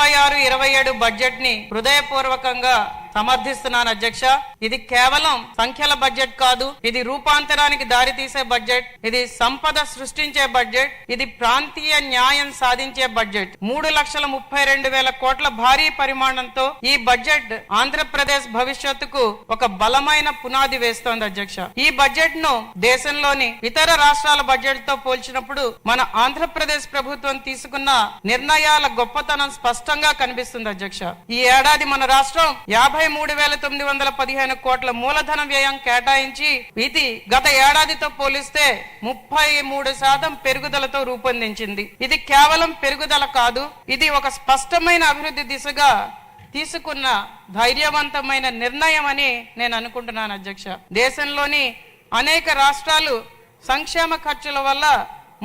26-27 budget ని హృదయపూర్వకంగా సమర్థిస్తున్నాను అధ్యక్ష. ఇది కేవలం సంఖ్యల బడ్జెట్ కాదు, ఇది రూపాంతరానికి దారితీసే బడ్జెట్, ఇది సంపద సృష్టించే బడ్జెట్, ఇది ప్రాంతీయ న్యాయం సాధించే బడ్జెట్. 3,32,000 కోట్ల భారీ పరిమాణంతో ఈ బడ్జెట్ ఆంధ్రప్రదేశ్ భవిష్యత్తుకు ఒక బలమైన పునాది వేస్తోంది అధ్యక్ష. ఈ బడ్జెట్ ను దేశంలోని ఇతర రాష్ట్రాల బడ్జెట్ తో పోల్చినప్పుడు మన ఆంధ్రప్రదేశ్ ప్రభుత్వం తీసుకున్న నిర్ణయాల గొప్పతనం స్పష్టంగా కనిపిస్తుంది అధ్యక్ష. ఈ ఏడాది మన రాష్ట్రం 53,915 కోట్ల మూలధన వ్యయం కేటాయించి ఇది గత ఏడాదితో పోలిస్తే 33% పెరుగుదలతో రూపొందించింది. ఇది కేవలం పెరుగుదల కాదు, ఇది ఒక స్పష్టమైన అభివృద్ధి దిశగా తీసుకున్న ధైర్యవంతమైన నిర్ణయం అని నేను అనుకుంటున్నాను అధ్యక్ష. దేశంలోని అనేక రాష్ట్రాలు సంక్షేమ ఖర్చుల వల్ల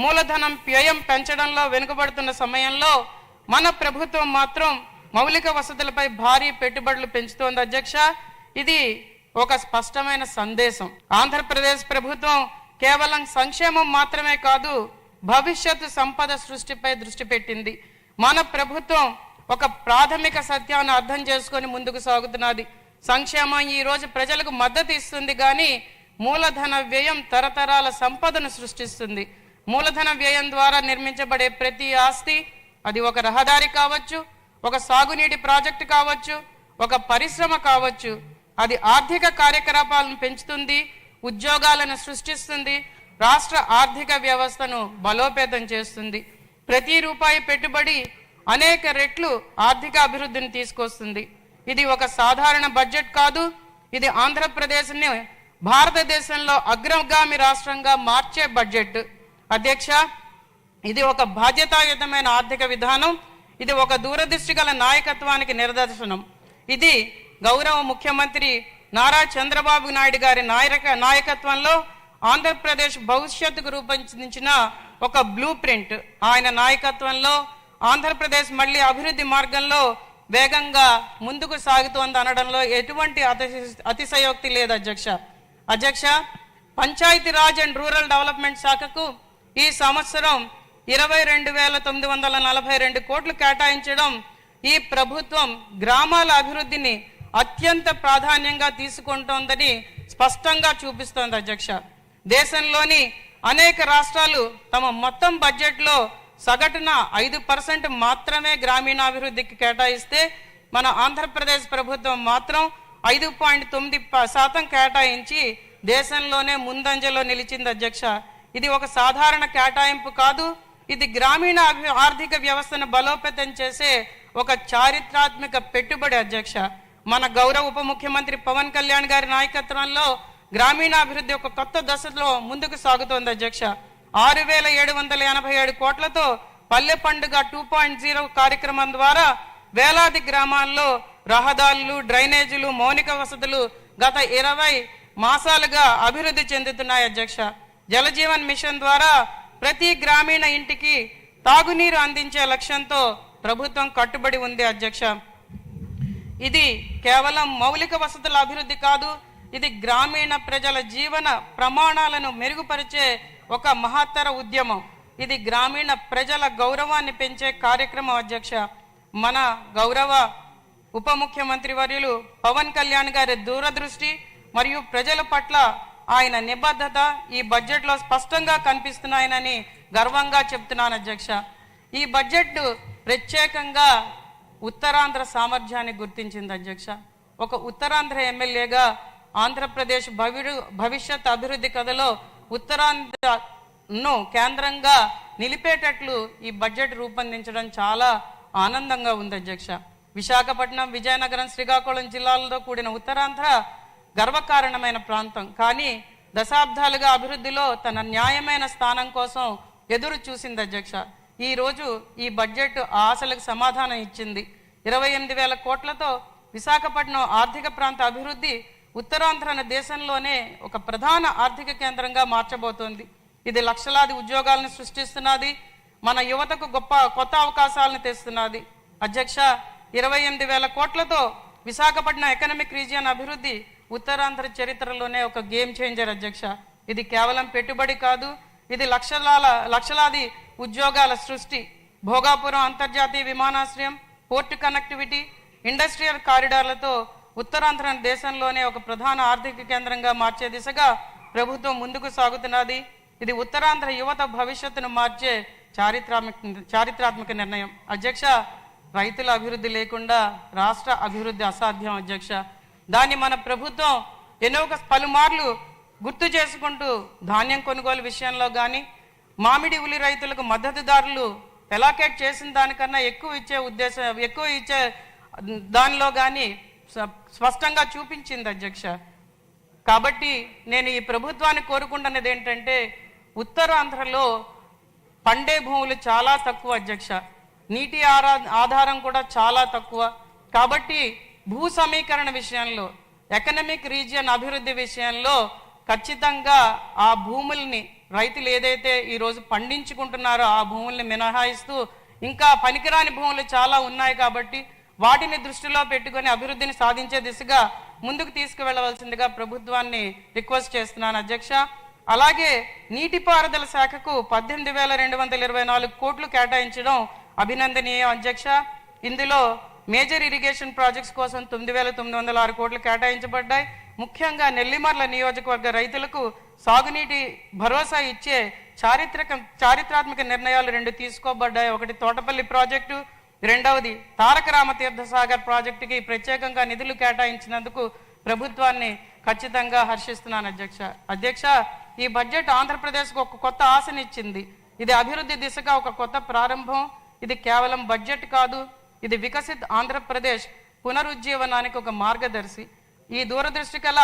మూలధనం వ్యయం పెంచడంలో వెనుకబడుతున్న సమయంలో మన ప్రభుత్వం మాత్రం మౌలిక వసతులపై భారీ పెట్టుబడులు పెంచుతోంది అధ్యక్ష. ఇది ఒక స్పష్టమైన సందేశం. ఆంధ్రప్రదేశ్ ప్రభుత్వం కేవలం సంక్షేమం మాత్రమే కాదు, భవిష్యత్తు సంపద సృష్టిపై దృష్టి పెట్టింది. మన ప్రభుత్వం ఒక ప్రాథమిక సత్యాన్ని అర్థం చేసుకొని ముందుకు సాగుతున్నది. సంక్షేమం ఈ రోజు ప్రజలకు మద్దతు ఇస్తుంది కానీ మూలధన వ్యయం తరతరాల సంపదను సృష్టిస్తుంది. మూలధన వ్యయం ద్వారా నిర్మించబడే ప్రతి ఆస్తి, అది ఒక రహదారి కావచ్చు, ఒక సాగునీటి ప్రాజెక్టు కావచ్చు, ఒక పరిశ్రమ కావచ్చు, అది ఆర్థిక కార్యకలాపాలను పెంచుతుంది, ఉద్యోగాలను సృష్టిస్తుంది, రాష్ట్ర ఆర్థిక వ్యవస్థను బలోపేతం చేస్తుంది. ప్రతి రూపాయి పెట్టుబడి అనేక రెట్లు ఆర్థిక అభివృద్ధిని తీసుకొస్తుంది. ఇది ఒక సాధారణ బడ్జెట్ కాదు, ఇది ఆంధ్రప్రదేశ్ని భారతదేశంలో అగ్రగామి రాష్ట్రంగా మార్చే బడ్జెట్ అధ్యక్ష. ఇది ఒక బాధ్యతాయుతమైన ఆర్థిక విధానం, ఇది ఒక దూరదృష్టి గల నాయకత్వానికి నిదర్శనం. ఇది గౌరవ ముఖ్యమంత్రి నారా చంద్రబాబు నాయుడు గారి నాయకత్వంలో ఆంధ్రప్రదేశ్ భవిష్యత్తుకు రూపొందించిన ఒక బ్లూ ప్రింట్. ఆయన నాయకత్వంలో ఆంధ్రప్రదేశ్ మళ్ళీ అభివృద్ధి మార్గంలో వేగంగా ముందుకు సాగుతోంది అనడంలో ఎటువంటి అతిశయోక్తి లేదు అధ్యక్ష. పంచాయతీరాజ్ అండ్ రూరల్ డెవలప్మెంట్ శాఖకు ఈ సంవత్సరం 22,942 కోట్లు కేటాయించడం ఈ ప్రభుత్వం గ్రామాల అభివృద్ధిని అత్యంత ప్రాధాన్యంగా తీసుకుంటోందని స్పష్టంగా చూపిస్తోంది అధ్యక్ష. దేశంలోని అనేక రాష్ట్రాలు తమ మొత్తం బడ్జెట్లో సగటున 5% మాత్రమే గ్రామీణాభివృద్ధికి కేటాయిస్తే మన ఆంధ్రప్రదేశ్ ప్రభుత్వం మాత్రం 5.9% కేటాయించి దేశంలోనే ముందంజలో నిలిచింది అధ్యక్ష. ఇది ఒక సాధారణ కేటాయింపు కాదు, ఇది గ్రామీణ ఆర్థిక వ్యవస్థను బలోపేతం చేసే ఒక చారిత్రాత్మక పెట్టుబడి అధ్యక్ష. మన గౌరవ ఉప ముఖ్యమంత్రి పవన్ కళ్యాణ్ గారి నాయకత్వంలో గ్రామీణాభివృద్ధి ఒక కొత్త దశలో ముందుకు సాగుతోంది అధ్యక్ష. 6,787 కోట్లతో పల్లె పండుగ 2.0 కార్యక్రమం ద్వారా వేలాది గ్రామాల్లో రహదారులు, డ్రైనేజీలు, మౌలిక వసతులు గత 20 మాసాలుగా అభివృద్ధి చెందుతున్నాయి అధ్యక్ష. జలజీవన్ మిషన్ ద్వారా ప్రతి గ్రామీణ ఇంటికి తాగునీరు అందించే లక్ష్యంతో ప్రభుత్వం కట్టుబడి ఉంది అధ్యక్ష. ఇది కేవలం మౌలిక వసతుల అభివృద్ధి కాదు, ఇది గ్రామీణ ప్రజల జీవన ప్రమాణాలను మెరుగుపరిచే ఒక మహత్తర ఉద్యమం. ఇది గ్రామీణ ప్రజల గౌరవాన్ని పెంచే కార్యక్రమం అధ్యక్ష. మన గౌరవ ఉప ముఖ్యమంత్రి వర్యులు పవన్ కళ్యాణ్ గారి దూరదృష్టి మరియు ప్రజల పట్ల ఆయన నిబద్ధత ఈ బడ్జెట్లో స్పష్టంగా కనిపిస్తున్నాయని గర్వంగా చెప్తున్నాను అధ్యక్ష. ఈ బడ్జెట్ ప్రత్యేకంగా ఉత్తరాంధ్ర సామర్థ్యాన్ని గుర్తించింది అధ్యక్ష. ఒక ఉత్తరాంధ్ర ఎమ్మెల్యేగా ఆంధ్రప్రదేశ్ భవిష్యత్ అభివృద్ధి కథలో ఉత్తరాంధ్రను కేంద్రంగా నిలిపేటట్లు ఈ బడ్జెట్ రూపొందించడం చాలా ఆనందంగా ఉంది అధ్యక్ష. విశాఖపట్నం, విజయనగరం, శ్రీకాకుళం జిల్లాలతో కూడిన ఉత్తరాంధ్ర గర్వకారణమైన ప్రాంతం. కానీ దశాబ్దాలుగా అభివృద్ధిలో తన న్యాయమైన స్థానం కోసం ఎదురు చూసింది అధ్యక్ష. ఈరోజు ఈ బడ్జెట్ ఆశలకు సమాధానం ఇచ్చింది. 28,000 కోట్లతో విశాఖపట్నం ఆర్థిక ప్రాంత అభివృద్ధి ఉత్తరాంధ్రను దేశంలోనే ఒక ప్రధాన ఆర్థిక కేంద్రంగా మార్చబోతోంది. ఇది లక్షలాది ఉద్యోగాలను సృష్టిస్తున్నది, మన యువతకు కొత్త అవకాశాలను తెస్తున్నది అధ్యక్ష. 28,000 కోట్లతో విశాఖపట్నం ఎకనామిక్ రీజియన్ అభివృద్ధి ఉత్తరాంధ్ర చరిత్రలోనే ఒక గేమ్ చేంజర్ అధ్యక్ష. ఇది కేవలం పెట్టుబడి కాదు, ఇది లక్షలాది ఉద్యోగాల సృష్టి. భోగాపురం అంతర్జాతీయ విమానాశ్రయం, పోర్టు కనెక్టివిటీ, ఇండస్ట్రియల్ కారిడార్లతో ఉత్తరాంధ్ర దేశంలోనే ఒక ప్రధాన ఆర్థిక కేంద్రంగా మార్చే దిశగా ప్రభుత్వం ముందుకు సాగుతున్నది. ఇది ఉత్తరాంధ్ర యువత భవిష్యత్తును మార్చే చారిత్రాత్మక నిర్ణయం. అధ్యక్ష, రైతుల అభివృద్ధి లేకుండా రాష్ట్ర అభివృద్ధి అసాధ్యం అధ్యక్ష. దాన్ని మన ప్రభుత్వం ఎన్నో పలుమార్లు గుర్తు చేసుకుంటూ ధాన్యం కొనుగోలు విషయంలో కానీ, మామిడి ఉల్లి రైతులకు మద్దతుదారులు ఎలాకేట్ చేసిన దానికన్నా ఎక్కువ ఇచ్చే దానిలో కానీ స్పష్టంగా చూపించింది అధ్యక్ష. కాబట్టి నేను ఈ ప్రభుత్వాన్ని కోరుకుంటున్నది ఏంటంటే, ఉత్తరాంధ్రలో పండే భూములు చాలా తక్కువ అధ్యక్ష, నీటి ఆధారం కూడా చాలా తక్కువ. కాబట్టి భూ సమీకరణ విషయంలో, ఎకనామిక్ రీజియన్ అభివృద్ధి విషయంలో ఖచ్చితంగా ఆ భూముల్ని రైతులు ఏదైతే ఈరోజు పండించుకుంటున్నారో ఆ భూముల్ని మినహాయిస్తూ ఇంకా పనికిరాని భూములు చాలా ఉన్నాయి కాబట్టి వాటిని దృష్టిలో పెట్టుకొని అభివృద్ధిని సాధించే దిశగా ముందుకు తీసుకువెళ్ళవలసిందిగా ప్రభుత్వాన్ని రిక్వెస్ట్ చేస్తున్నాను అధ్యక్ష. అలాగే నీటిపారుదల శాఖకు 18,224 కోట్లు కేటాయించడం అభినందనీయం అధ్యక్ష. ఇందులో మేజర్ ఇరిగేషన్ ప్రాజెక్ట్స్ కోసం 9,906 కోట్లు కేటాయించబడ్డాయి. ముఖ్యంగా నెల్లిమర్ల నియోజకవర్గ రైతులకు సాగునీటి భరోసా ఇచ్చే చారిత్రాత్మక నిర్ణయాలు 2 తీసుకోబడ్డాయి. ఒకటి తోటపల్లి ప్రాజెక్టు, రెండవది తారక రామతీర్థ సాగర్ ప్రాజెక్టుకి ప్రత్యేకంగా నిధులు కేటాయించినందుకు ప్రభుత్వాన్ని ఖచ్చితంగా హర్షిస్తున్నాను అధ్యక్ష. ఈ బడ్జెట్ ఆంధ్రప్రదేశ్కు ఒక కొత్త ఆశనిచ్చింది. ఇది అభివృద్ధి దిశగా ఒక కొత్త ప్రారంభం. ఇది కేవలం బడ్జెట్ కాదు, ఇది వికసిత్ ఆంధ్రప్రదేశ్ పునరుజ్జీవనానికి ఒక మార్గదర్శి. ఈ దూరదృష్టి కల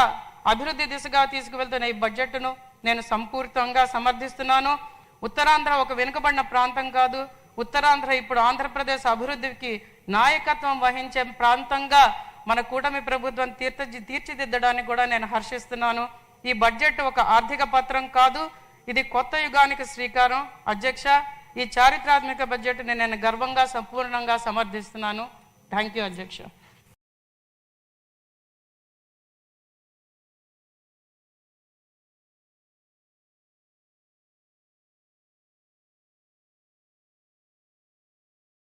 అభివృద్ధి దిశగా తీసుకువెళ్తున్న ఈ బడ్జెట్ను నేను సంపూర్ణంగా సమర్థిస్తున్నాను. ఉత్తరాంధ్ర ఒక వెనుకబడిన ప్రాంతం కాదు. ఉత్తరాంధ్ర ఇప్పుడు ఆంధ్రప్రదేశ్ అభివృద్ధికి నాయకత్వం వహించే ప్రాంతంగా మన కూటమి ప్రభుత్వం తీర్చిదిద్దడానికి కూడా నేను హర్షిస్తున్నాను. ఈ బడ్జెట్ ఒక ఆర్థిక పత్రం కాదు, ఇది కొత్త యుగానికి శ్రీకారం అధ్యక్ష. ఈ చారిత్రాత్మక బడ్జెట్ని నేను గర్వంగా సంపూర్ణంగా సమర్థిస్తున్నాను. థ్యాంక్ యూ అధ్యక్ష.